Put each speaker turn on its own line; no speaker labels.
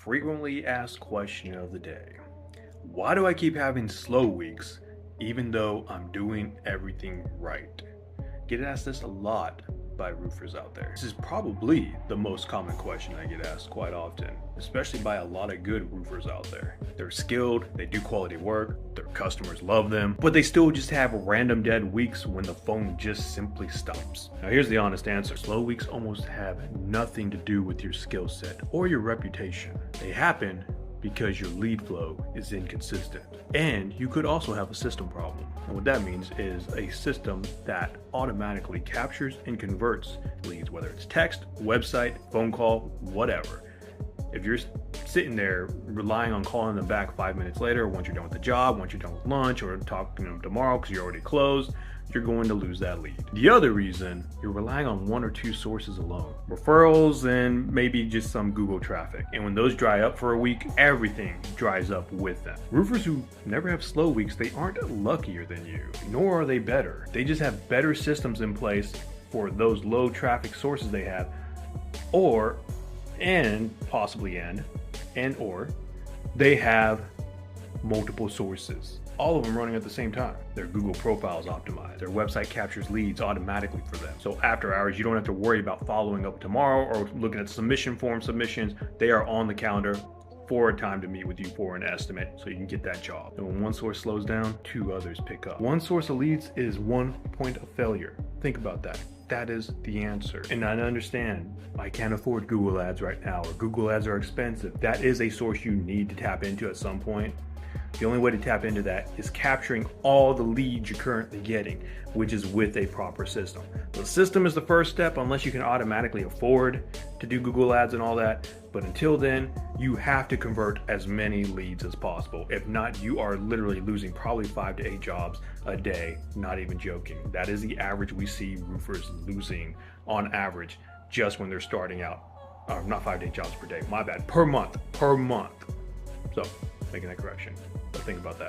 Frequently asked question of the day. Why do I keep having slow weeks even though I'm doing everything right? Get asked this a lot by roofers out there. This is probably the most common question I get asked quite often, especially by a lot of good roofers out there. They're skilled, they do quality work, their customers love them, but they still just have random dead weeks when the phone just simply stops. Now here's the honest answer. Slow weeks almost have nothing to do with your skill set or your reputation. They happen because your lead flow is inconsistent. And you could also have a system problem. And what that means is a system that automatically captures and converts leads, whether it's text, website, phone call, whatever. If you're sitting there relying on calling them back 5 minutes later, once you're done with the job, once you're done with lunch, or talking to them tomorrow because you're already closed, you're going to lose that lead. The other reason, you're relying on one or two sources alone. Referrals and maybe just some Google traffic. And when those dry up for a week, everything dries up with them. Roofers who never have slow weeks, they aren't luckier than you, nor are they better. They just have better systems in place for those low traffic sources they have, or they have multiple sources, all of them running at the same time. Their Google profile is optimized. Their website captures leads automatically for them. So after hours, you don't have to worry about following up tomorrow or looking at submission form submissions. They are on the calendar for a time to meet with you for an estimate so you can get that job. And when one source slows down, two others pick up. One source of leads is one point of failure. Think about that. That is the answer. And I understand I can't afford Google ads right now, or Google ads are expensive. That is a source you need to tap into at some point. The only way to tap into that is capturing all the leads you're currently getting, which is with a proper system. The system is the first step unless you can automatically afford to do Google ads and all that. But until then, you have to convert as many leads as possible. If not, you are literally losing probably 5 to 8 jobs a day, not even joking. That is the average we see roofers losing on average just when they're starting out. Not 5 to 8 jobs per day, my bad, per month. So making that correction. But think about that.